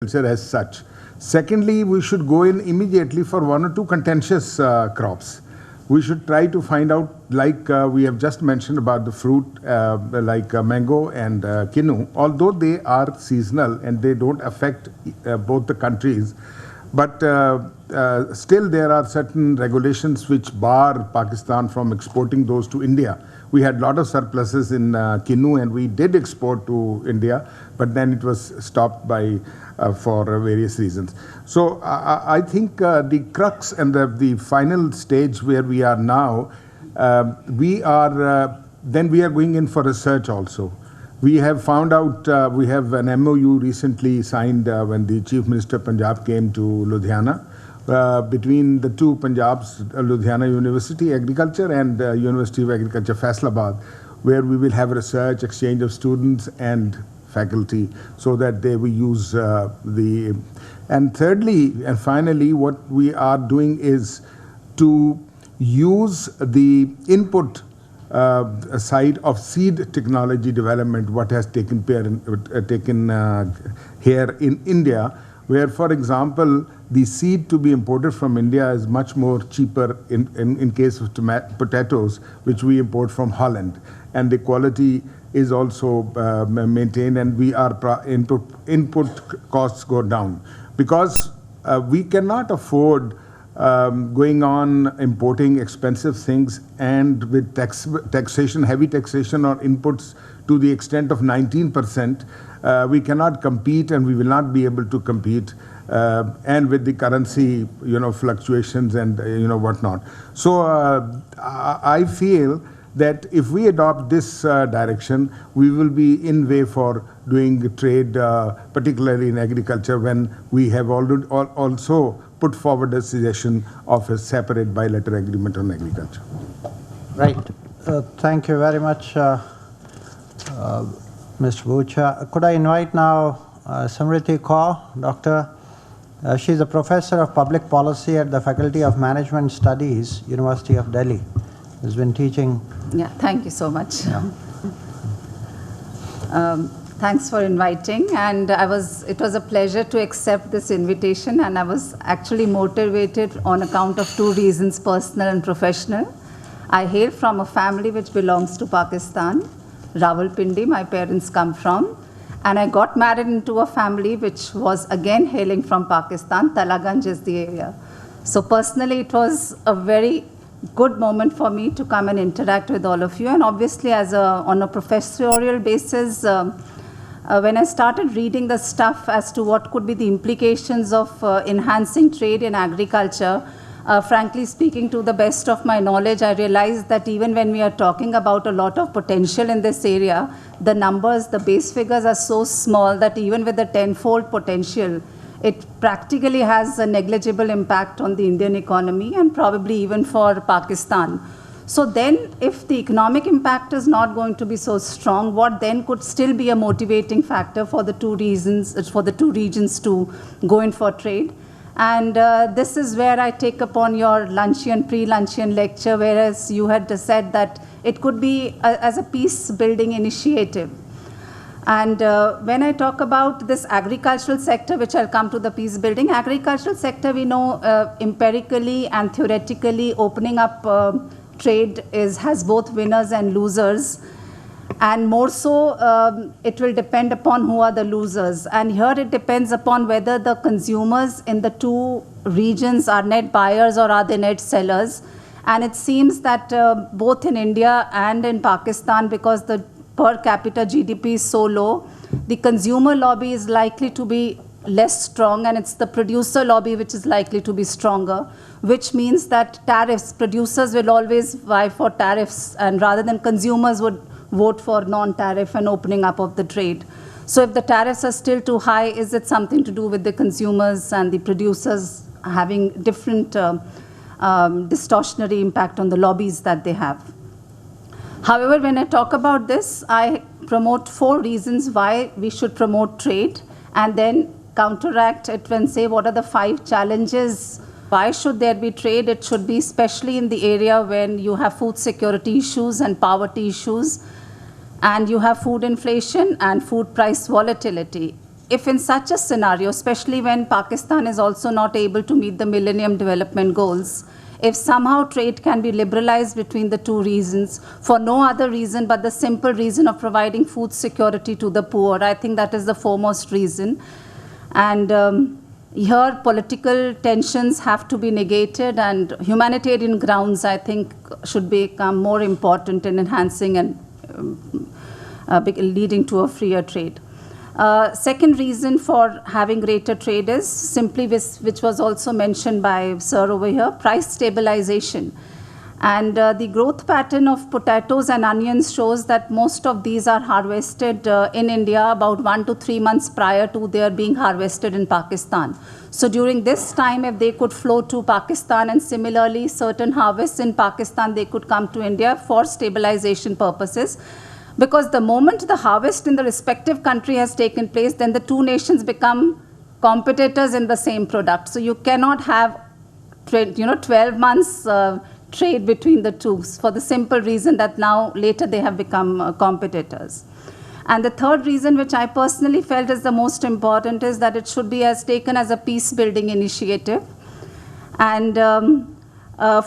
agriculture as such. Secondly, we should go in immediately for one or two contentious crops. We should try to find out, like we have just mentioned about the fruit, like mango and quinoa, although they are seasonal and they don't affect both the countries, but still there are certain regulations which bar Pakistan from exporting those to India. We had a lot of surpluses in quinoa and we did export to India, but then it was stopped by for various reasons. So I think the crux and the final stage where we are now, we are going in for research also. We have found out, we have an MOU recently signed when the Chief Minister of Punjab came to Ludhiana, between the two Punjabs, Ludhiana University Agriculture and University of Agriculture Faisalabad, where we will have research, exchange of students and faculty, so that they will use and thirdly and finally, what we are doing is to use the input side of seed technology development, what has taken here in India, where, for example, the seed to be imported from India is much more cheaper in case of potatoes, which we import from Holland, and the quality is also maintained, and we are input costs go down, because we cannot afford going on importing expensive things and with taxation, heavy taxation on inputs to the extent of 19%, we cannot compete, and we will not be able to compete, and with the currency, fluctuations and whatnot. So I feel that if we adopt this direction, we will be in way for doing trade, particularly in agriculture, when we have already also put forward a suggestion of a separate bilateral agreement on agriculture. Right. Thank you very much, Mr. Bucha. Could I invite now Samriti Kaur, Doctor? She's a professor of public policy at the Faculty of Management Studies, University of Delhi. Has been teaching. Yeah, thank you so much. Yeah. Thanks for inviting, and it was a pleasure to accept this invitation, and I was actually motivated on account of two reasons, personal and professional. I hail from a family which belongs to Pakistan, Rawalpindi, my parents come from, and I got married into a family which was again hailing from Pakistan. Talaganj is the area. So personally, it was a very good moment for me to come and interact with all of you, and obviously on a professorial basis, when I started reading the stuff as to what could be the implications of enhancing trade in agriculture, frankly speaking, to the best of my knowledge, I realized that even when we are talking about a lot of potential in this area, the numbers, the base figures are so small that even with the tenfold potential, it practically has a negligible impact on the Indian economy and probably even for Pakistan. So then, if the economic impact is not going to be so strong, what then could still be a motivating factor for the two regions to go in for trade? And this is where I take upon your luncheon, pre-luncheon lecture, whereas you had said that it could be as a peace-building initiative. And when I talk about this agricultural sector, which I'll come to the peace building, agricultural sector, we know empirically and theoretically opening up trade has both winners and losers. And more so, it will depend upon who are the losers. And here it depends upon whether the consumers in the two regions are net buyers or are they net sellers. And it seems that both in India and in Pakistan, because the per capita GDP is so low, the consumer lobby is likely to be less strong, and it's the producer lobby which is likely to be stronger, which means that producers will always vie for tariffs, and rather than consumers would vote for non-tariff and opening up of the trade. So if the tariffs are still too high, is it something to do with the consumers and the producers having different distortionary impact on the lobbies that they have? However, when I talk about this, I promote 4 reasons why we should promote trade, and then counteract it and say what are the 5 challenges. Why should there be trade? It should be especially in the area when you have food security issues and poverty issues, and you have food inflation and food price volatility. if in such a scenario, especially when Pakistan is also not able to meet the Millennium Development Goals, if somehow trade can be liberalized between the two regions for no other reason but the simple reason of providing food security to the poor, I think that is the foremost reason. And here political tensions have to be negated, and humanitarian grounds, I think, should become more important in enhancing and leading to a freer trade. Second reason for having greater trade is simply, which was also mentioned by Sir over here, price stabilization. And the growth pattern of potatoes and onions shows that most of these are harvested in India about 1 to 3 months prior to their being harvested in Pakistan. So during this time, if they could flow to Pakistan, and similarly certain harvests in Pakistan, they could come to India for stabilization purposes. Because the moment the harvest in the respective country has taken place, then the two nations become competitors in the same product. So you cannot have 12 months trade between the two, for the simple reason that now later they have become competitors. And the third reason, which I personally felt is the most important, is that it should be taken as a peace building initiative. And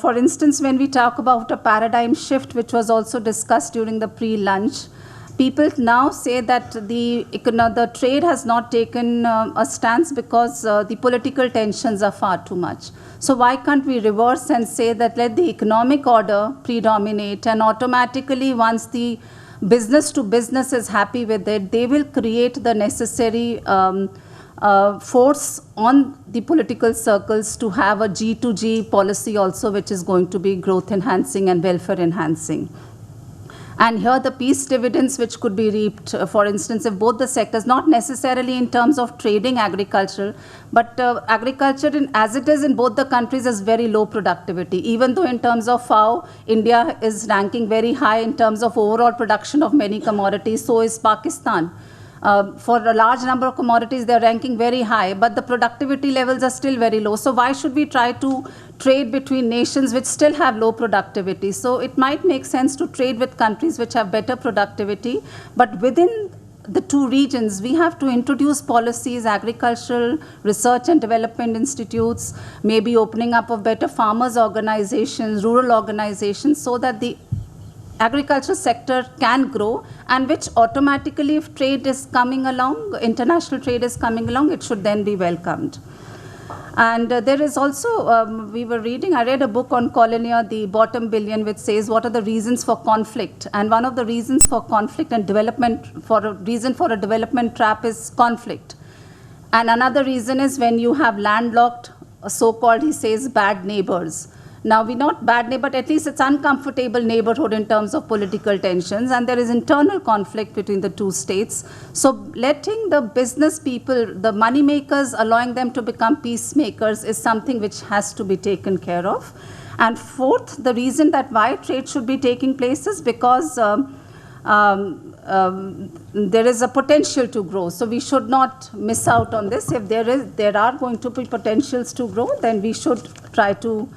for instance, when we talk about a paradigm shift, which was also discussed during the pre-lunch, people now say that the trade has not taken a stance because the political tensions are far too much. So why can't we reverse and say that let the economic order predominate, and automatically once the business to business is happy with it, they will create the necessary force on the political circles to have a G2G policy also, which is going to be growth enhancing and welfare enhancing. And here the peace dividends which could be reaped, for instance, if both the sectors, not necessarily in terms of trading agriculture, but agriculture as it is in both the countries is very low productivity. Even though in terms of FAO, India is ranking very high in terms of overall production of many commodities, so is Pakistan. For a large number of commodities, they're ranking very high, but the productivity levels are still very low. So why should we try to trade between nations which still have low productivity? So it might make sense to trade with countries which have better productivity, but within the two regions, we have to introduce policies, agricultural research and development institutes, maybe opening up of better farmers organizations, rural organizations, so that the agriculture sector can grow, and which automatically, if trade is coming along, international trade is coming along, it should then be welcomed. And there is also, I read a book on Colonia, The Bottom Billion, which says what are the reasons for conflict. And one of the reasons for conflict and development, for a reason for a development trap is conflict. And another reason is when you have landlocked, so-called, he says, bad neighbors. Now, we're not bad neighbor, but at least it's uncomfortable neighborhood in terms of political tensions, and there is internal conflict between the two states. So letting the business people, the money makers, allowing them to become peacemakers is something which has to be taken care of. And fourth, the reason that why trade should be taking place is because there is a potential to grow. So we should not miss out on this. If there are going to be potentials to grow, then we should try to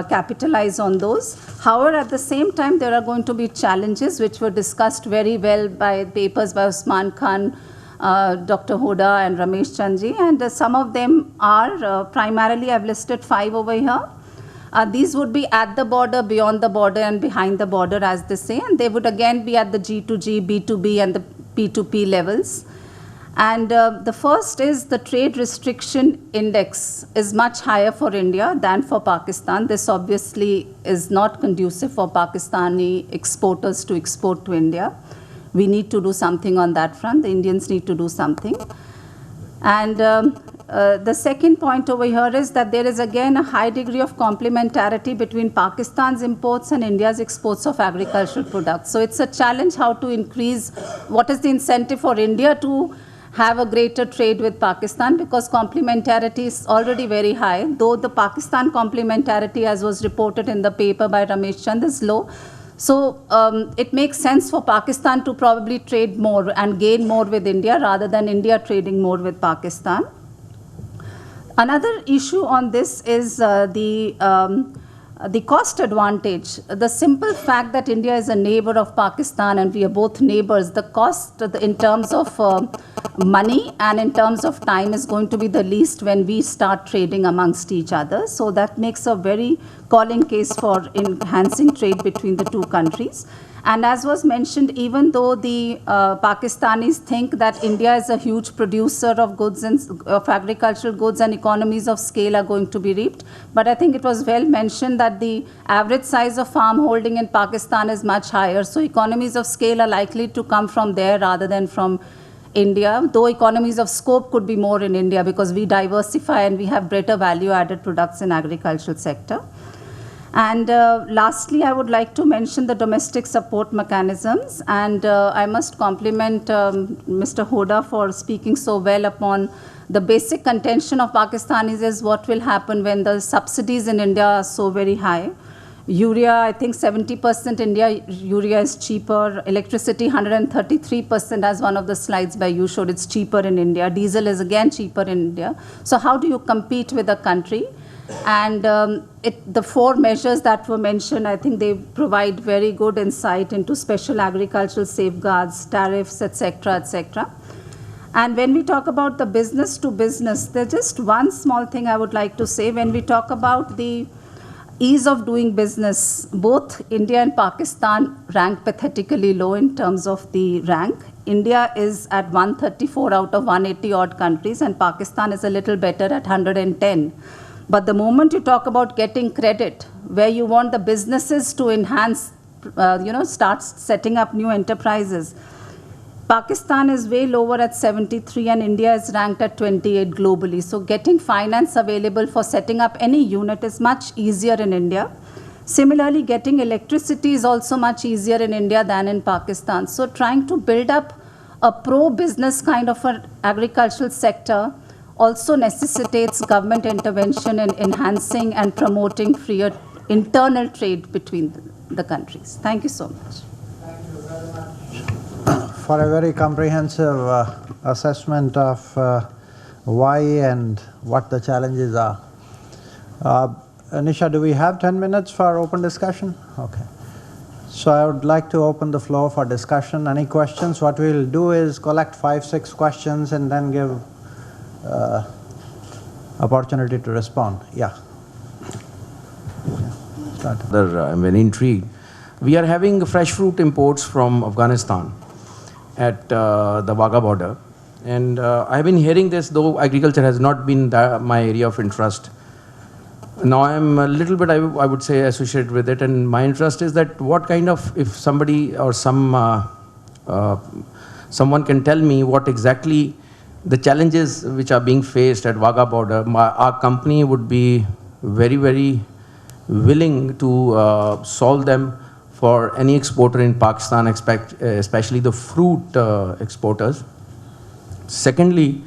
capitalize on those. However, at the same time, there are going to be challenges which were discussed very well by papers by Usman Khan, Dr. Hoda and Ramesh Chandji, and some of them are primarily, I've listed 5 over here. These would be at the border, beyond the border and behind the border, as they say, and they would again be at the G2G, B2B and the P2P levels. And the first is the trade restriction index is much higher for India than for Pakistan. This obviously is not conducive for Pakistani exporters to export to India. We need to do something on that front. The Indians need to do something. And the second point over here is that there is again a high degree of complementarity between Pakistan's imports and India's exports of agricultural products. So it's a challenge how to increase, what is the incentive for India to have a greater trade with Pakistan, because complementarity is already very high, though the Pakistan complementarity, as was reported in the paper by Ramesh Chand, is low. So it makes sense for Pakistan to probably trade more and gain more with India rather than India trading more with Pakistan. Another issue on this is the cost advantage. The simple fact that India is a neighbor of Pakistan and we are both neighbors, the cost in terms of money, and in terms of time is going to be the least when we start trading amongst each other. So that makes a very calling case for enhancing trade between the two countries. And as was mentioned, even though the Pakistanis think that India is a huge producer of goods and of agricultural goods and economies of scale are going to be reaped, but I think it was well mentioned that the average size of farm holding in Pakistan is much higher. So economies of scale are likely to come from there rather than from India, though economies of scope could be more in India because we diversify and we have greater value added products in agricultural sector. And lastly, I would like to mention the domestic support mechanisms. And I must compliment Mr. Hoda for speaking so well upon the basic contention of Pakistanis is what will happen when the subsidies in India are so very high. Urea, I think 70% India, urea is cheaper. Electricity, 133%, as one of the slides by you showed, it's cheaper in India. Diesel is again cheaper in India. So how do you compete with a country? And the four measures that were mentioned, I think they provide very good insight into special agricultural safeguards, tariffs, etc., etc. And when we talk about the business to business, there's just one small thing I would like to say. When we talk about the ease of doing business, both India and Pakistan rank pathetically low in terms of the rank. India is at 134 out of 180 odd countries, and Pakistan is a little better at 110. But the moment you talk about getting credit, where you want the businesses to enhance, start setting up new enterprises, Pakistan is way lower at 73 and India is ranked at 28 globally. So getting finance available for setting up any unit is much easier in India. Similarly, getting electricity is also much easier in India than in Pakistan. So trying to build up a pro-business kind of an agricultural sector also necessitates government intervention in enhancing and promoting freer internal trade between the countries. Thank you so much. Thank you very much for a very comprehensive assessment of why and what the challenges are. Nisha, do we have 10 minutes for open discussion? Okay. So I would like to open the floor for discussion. Any questions? What we'll do is collect 5-6 questions and then give opportunity to respond. Yeah. Start. I'm very intrigued. We are having fresh fruit imports from Afghanistan at the Wagah border. And I have been hearing this, though agriculture has not been my area of interest. Now I'm a little bit, I would say, associated with it. And my interest is that what kind of, if somebody or someone can tell me what exactly the challenges which are being faced at Wagah border, our company would be very, very willing to solve them for any exporter in Pakistan, especially the fruit exporters. Secondly,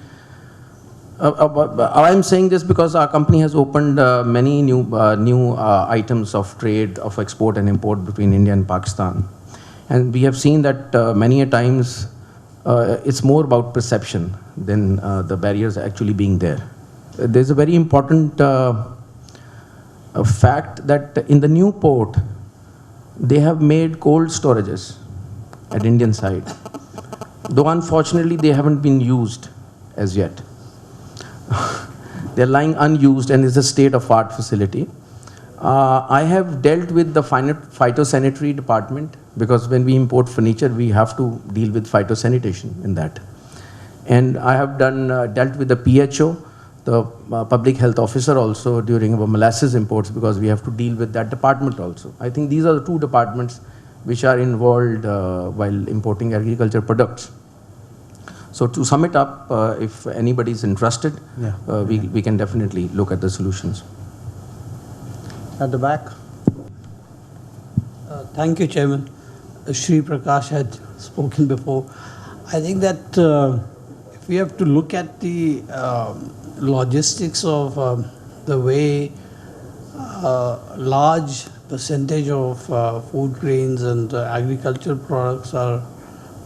I'm saying this because our company has opened many new items of trade, of export and import between India and Pakistan. And we have seen that many a times it's more about perception than the barriers actually being there. There's a very important fact that in the new port, they have made cold storages at Indian side, though unfortunately they haven't been used as yet. They're lying unused and is a state-of-art facility. I have dealt with the phytosanitary department because when we import furniture, we have to deal with phytosanitation in that. And I have dealt with the PHO, the public health officer also during our molasses imports because we have to deal with that department also. I think these are the two departments which are involved while importing agriculture products. So to sum it up, if anybody is interested, we can definitely look at the solutions. At the back. Thank you, Chairman. Shri Prakash had spoken before. I think that if we have to look at the logistics of the way large percentage of food grains and agricultural products are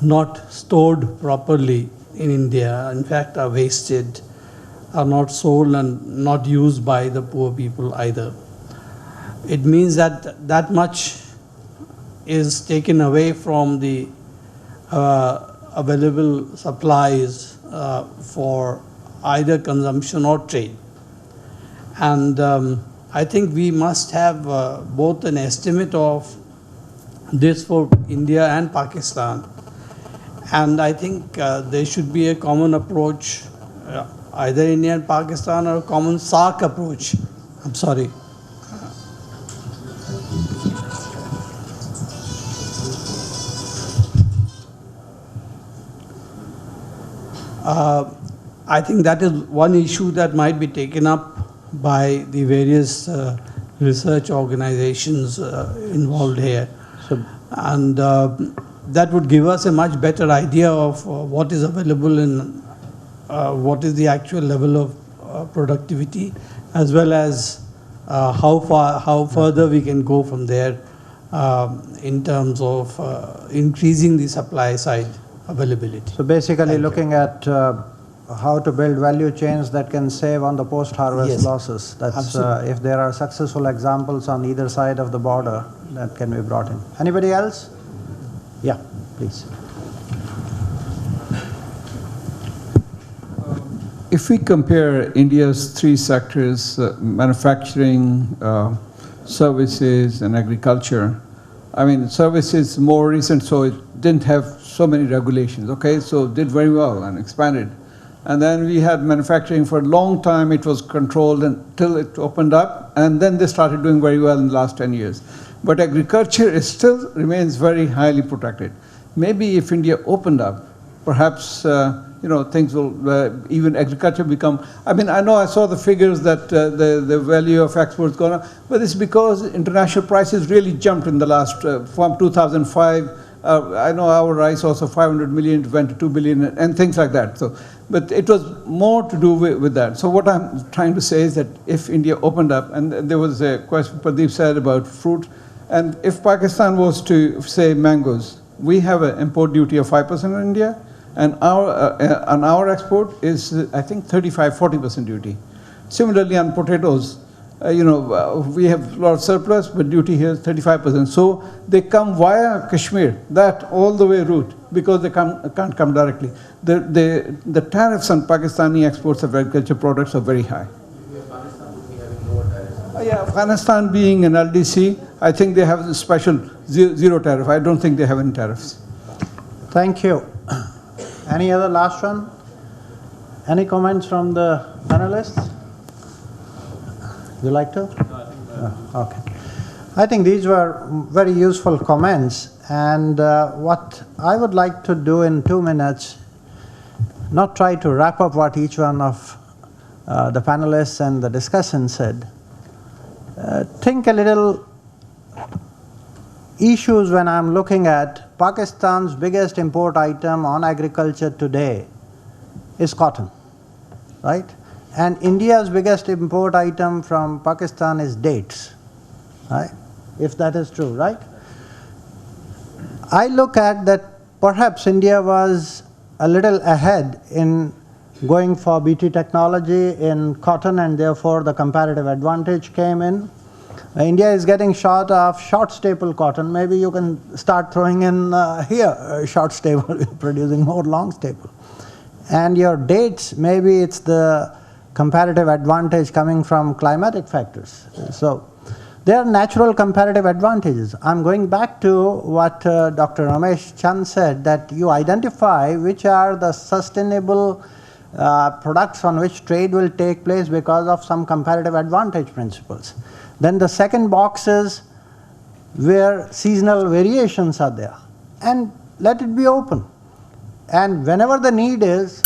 not stored properly in India, in fact are wasted, are not sold and not used by the poor people either. It means that that much is taken away from the available supplies for either consumption or trade. And I think we must have both an estimate of this for India and Pakistan. And I think there should be a common approach, either India and Pakistan, or a common SAARC approach. I'm sorry. I think that is one issue that might be taken up by the various research organizations involved here. And that would give us a much better idea of what is available and what is the actual level of productivity, as well as how further we can go from there in terms of increasing the supply side availability. So basically looking at how to build value chains that can save on the post-harvest Yes. losses. That's Absolutely. if there are successful examples on either side of the border, that can be brought in. Anybody else? Yeah, please. If we compare India's three sectors, manufacturing, services, and agriculture, I mean, services more recent, so it didn't have so many regulations, okay? So it did very well and expanded. And then we had manufacturing for a long time, it was controlled until it opened up, and then they started doing very well in the last 10 years. But agriculture is still remains very highly protected. Maybe if India opened up, perhaps things will, even agriculture become, I mean, I know I saw the figures that the value of exports gone up, but it's because international prices really jumped in the last, from 2005, I know our rice also 500 million went to 2 billion and things like that. So, but it was more to do with that. So what I'm trying to say is that if India opened up, and there was a question Pradeep said about fruit, and if Pakistan was to say mangoes, we have an import duty of 5% in India, and on our export is I think 35-40% duty. Similarly on potatoes, we have a lot of surplus, but duty here is 35%. So they come via Kashmir, that all the way route, because they can't come directly. The tariffs on Pakistani exports of agriculture products are very high. Yeah, Afghanistan being an LDC, I think they have a special zero tariff. I don't think they have any tariffs. Thank you. Any other last one? Any comments from the panelists? You like to? No, I think okay. I think these were very useful comments, and what I would like to do in 2 minutes, not try to wrap up what each one of the panelists and the discussant said. Think a little issues when I'm looking at Pakistan's biggest import item on agriculture today is cotton, right? And India's biggest import item from Pakistan is dates, right? If that is true, right? I look at that perhaps India was a little ahead in going for BT technology in cotton, and therefore the comparative advantage came in. India is getting short of short staple cotton. Maybe you can start throwing in here short staple, producing more long staple. And your dates, maybe it's the comparative advantage coming from climatic factors. So there are natural comparative advantages. I'm going back to what Dr. Ramesh Chand said, that you identify which are the sustainable products on which trade will take place because of some comparative advantage principles. Then the second box is where seasonal variations are there, and let it be open. And whenever the need is,